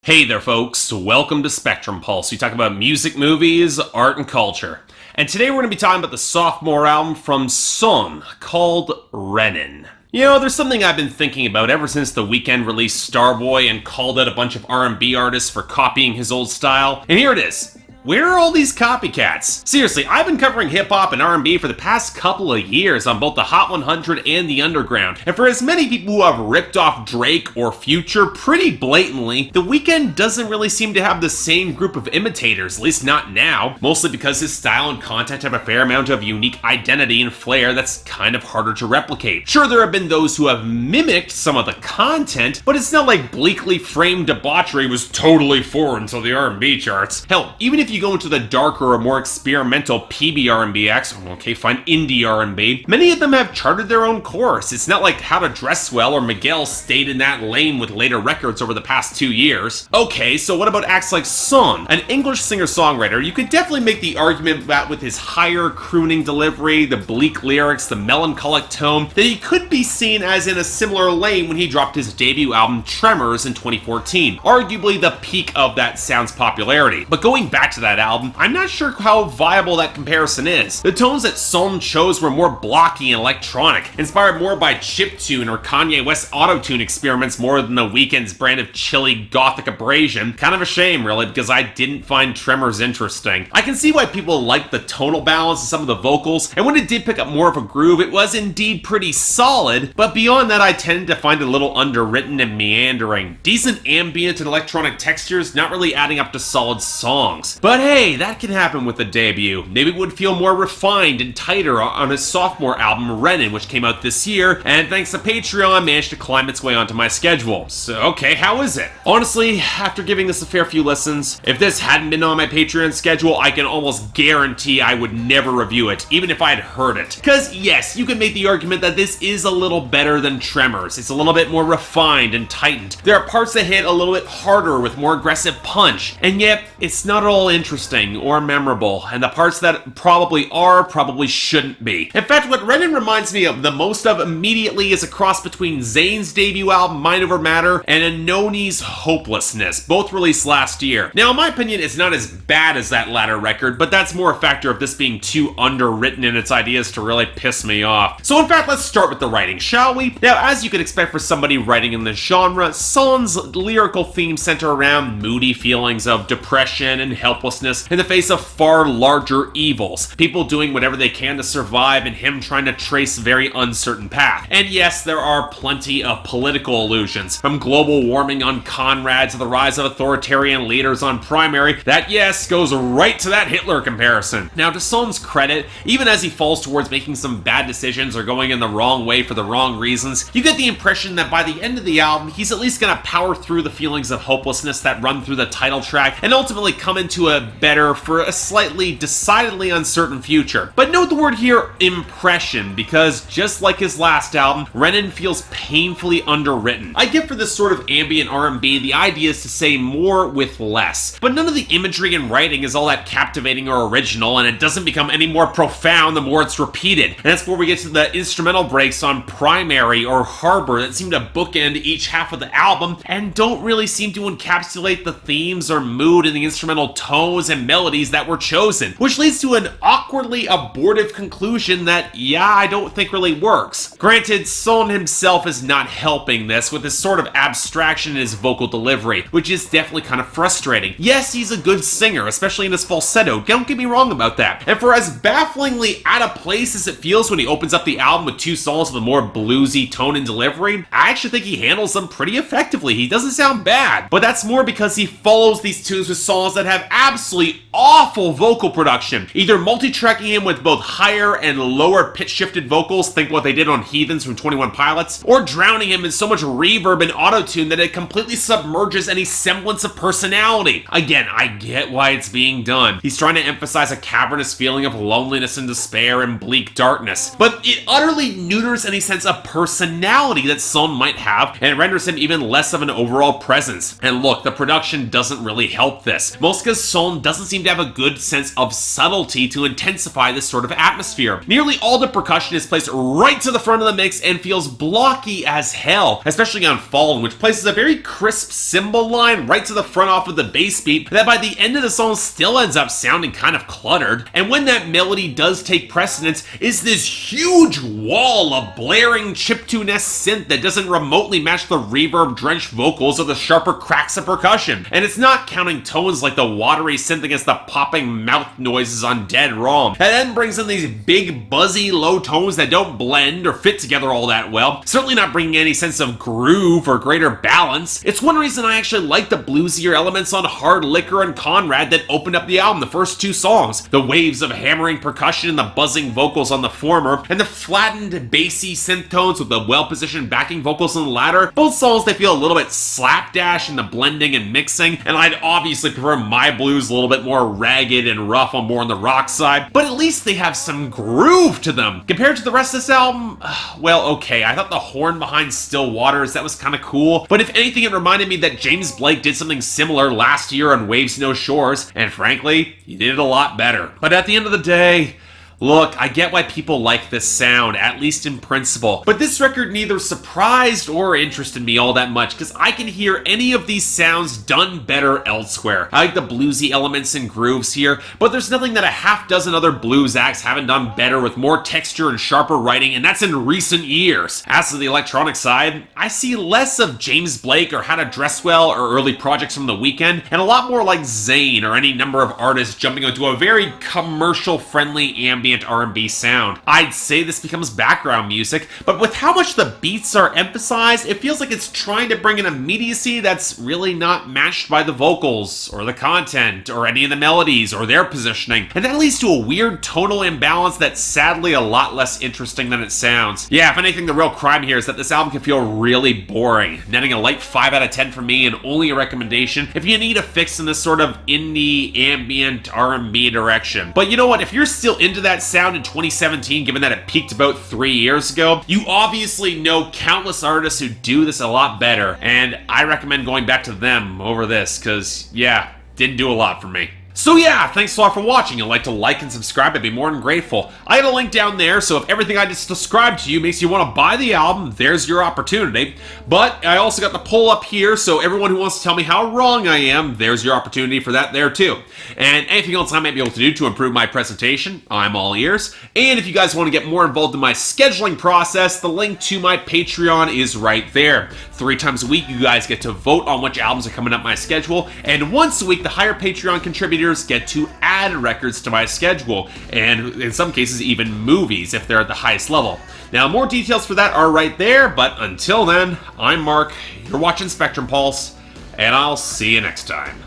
Hey there folks, welcome to Spectrum Pulse. We talk about music, movies, art, and culture. And today we're going to be talking about the sophomore album from SOHN called Rennen. You know, there's something I've been thinking about ever since The Weeknd released Starboy and called out a bunch of R&B artists for copying his old style. And here it is. Where are all these copycats? Seriously, I've been covering hip-hop and R&B for the past couple of years on both the Hot 100 and the Underground, and for as many people who have ripped off Drake or Future pretty blatantly, The Weeknd doesn't really seem to have the same group of imitators, at least not now, mostly because his style and content have a fair amount of unique identity and flair that's kind of harder to replicate. Sure, there have been those who have mimicked some of the content, but it's not like bleakly framed debauchery was totally foreign to the R&B charts. Hell, even if you go into the darker or more experimental PBR&B acts, okay, fine, indie R&B, many of them have charted their own course. It's not like How to Dress Well or Miguel stayed in that lane with later records over the past 2 years. Okay, so what about acts like SOHN? An English singer-songwriter, you could definitely make the argument that with his higher crooning delivery, the bleak lyrics, the melancholic tone, that he could be seen as in a similar lane when he dropped his debut album Tremors in 2014, arguably the peak of that sound's popularity. But going back to that album, I'm not sure how viable that comparison is. The tones that SOHN chose were more blocky and electronic, inspired more by chiptune or Kanye West autotune experiments more than The Weeknd's brand of chilly gothic abrasion. Kind of a shame, really, because I didn't find Tremors interesting. I can see why people like the tonal balance of some of the vocals, and when it did pick up more of a groove, it was indeed pretty solid, but beyond that I tended to find it a little underwritten and meandering. Decent ambient and electronic textures, not really adding up to solid songs. But hey, that can happen with a debut. Maybe it would feel more refined and tighter on his sophomore album, Rennen, which came out this year, and thanks to Patreon, managed to climb its way onto my schedule. So, okay, how is it? Honestly, after giving this a fair few listens, if this hadn't been on my Patreon schedule, I can almost guarantee I would never review it, even if I'd heard it. Because, yes, you can make the argument that this is a little better than Tremors. It's a little bit more refined and tightened. There are parts that hit a little bit harder with more aggressive punch, and yet, it's not at all interesting or memorable, and the parts that probably are probably shouldn't be. In fact, what Rennen reminds me of the most of immediately is a cross between Zayn's debut album Mind Over Matter and Anoni's Hopelessness, both released last year. Now, in my opinion, it's not as bad as that latter record, but that's more a factor of this being too underwritten in its ideas to really piss me off. So in fact, let's start with the writing, shall we? Now, as you could expect for somebody writing in this genre, SOHN's lyrical themes center around moody feelings of depression and helplessness in the face of far larger evils, people doing whatever they can to survive and him trying to trace a very uncertain path. And yes, there are plenty of political allusions, from global warming on Conrad to the rise of authoritarian leaders on Primary, that yes, goes right to that Hitler comparison. Now, to SOHN's credit, even as he falls towards making some bad decisions or going in the wrong way for the wrong reasons, you get the impression that by the end of the album, he's at least gonna power through the feelings of hopelessness that run through the title track and ultimately come into a better, for a slightly, decidedly uncertain future. But note the word here, impression, because just like his last album, Rennen feels painfully underwritten. I get for this sort of ambient R&B, the idea is to say more with less, but none of the imagery and writing is all that captivating or original, and it doesn't become any more profound the more it's repeated. And that's where we get to the instrumental breaks on Primary or Harbor that seem to bookend each half of the album and don't really seem to encapsulate the themes or mood in the instrumental tones and melodies that were chosen, which leads to an awkwardly abortive conclusion that, yeah, I don't think really works. Granted, SOHN himself is not helping this with his sort of abstraction in his vocal delivery, which is definitely kind of frustrating. Yes, he's a good singer, especially in his falsetto, don't get me wrong about that. And for as bafflingly out of place as it feels when he opens up the album with 2 songs with a more bluesy tone and delivery, I actually think he handles them pretty effectively. He doesn't sound bad, but that's more because he follows these tunes with songs that have absolutely awful vocal production, either multi-tracking him with both higher and lower pitch-shifted vocals, think what they did on Heathens from 21 Pilots, or drowning him in so much reverb and autotune that it completely submerges any semblance of personality. Again, I get why it's being done. He's trying to emphasize a cavernous feeling of loneliness and despair and bleak darkness, but it utterly neuters any sense of personality that SOHN might have, and renders him even less of an overall presence. And look, the production doesn't really help this, most because SOHN SOHN doesn't seem to have a good sense of subtlety to intensify this sort of atmosphere. Nearly all the percussion is placed right to the front of the mix and feels blocky as hell, especially on Fallen, which places a very crisp cymbal line right to the front off of the bass beat that by the end of the song still ends up sounding kind of cluttered. And when that melody does take precedence is this huge wall of blaring chiptune-esque synth that doesn't remotely match the reverb-drenched vocals or the sharper cracks of percussion. And it's not counting tones like the watery synth against the popping mouth noises on Dead Wrong. And then brings in these big, buzzy, low tones that don't blend or fit together all that well, certainly not bringing any sense of groove or greater balance. It's one reason I actually like the bluesier elements on Hard Liquor and Conrad that opened up the album, the first two songs. The waves of hammering percussion and the buzzing vocals on the former, and the flattened, bassy synth tones with the well-positioned backing vocals on the latter. Both songs, they feel a little bit slapdash in the blending and mixing, and I'd obviously prefer My Blues a little bit more ragged and rough on more on the rock side, but at least they have some groove to them. Compared to the rest of this album, well, okay, I thought the horn behind Still Waters, that was kind of cool, but if anything, it reminded me that James Blake did something similar last year on Waves No Shores, and frankly, he did it a lot better. But at the end of the day, look, I get why people like this sound, at least in principle, but this record neither surprised or interested me all that much, because I can hear any of these sounds done better elsewhere. I like the bluesy elements and grooves here, but there's nothing that a half dozen other blues acts haven't done better with more texture and sharper writing, and that's in recent years. As to the electronic side, I see less of James Blake or How to Dress Well or early projects from The Weeknd, and a lot more like Zayn or any number of artists jumping into a very commercial-friendly ambient R&B sound. I'd say this becomes background music, but with how much the beats are emphasized, it feels like it's trying to bring an immediacy that's really not matched by the vocals, or the content, or any of the melodies, or their positioning, and that leads to a weird tonal imbalance that's sadly a lot less interesting than it sounds. Yeah, if anything, the real crime here is that this album can feel really boring, netting a light 5 out of 10 for me and only a recommendation if you need a fix in this sort of indie, ambient, R&B direction. But you know what, if you're still into that sound in 2017, given that it peaked about 3 years ago, you obviously know countless artists who do this a lot better, and I recommend going back to them over this, because, yeah, didn't do a lot for me. So yeah, thanks a lot for watching. If you'd like to like and subscribe, I'd be more than grateful. I had a link down there, so if everything I just described to you makes you want to buy the album, there's your opportunity. But I also got the poll up here, so everyone who wants to tell me how wrong I am, there's your opportunity for that there too. And anything else I might be able to do to improve my presentation, I'm all ears. And if you guys want to get more involved in my scheduling process, the link to my Patreon is right there. 3 times a week, you guys get to vote on which albums are coming up my schedule, and once a week, the higher Patreon contributors get to add records to my schedule, and in some cases even movies if they're at the highest level. Now, more details for that are right there, but until then, I'm Mark, you're watching Spectrum Pulse, and I'll see you next time.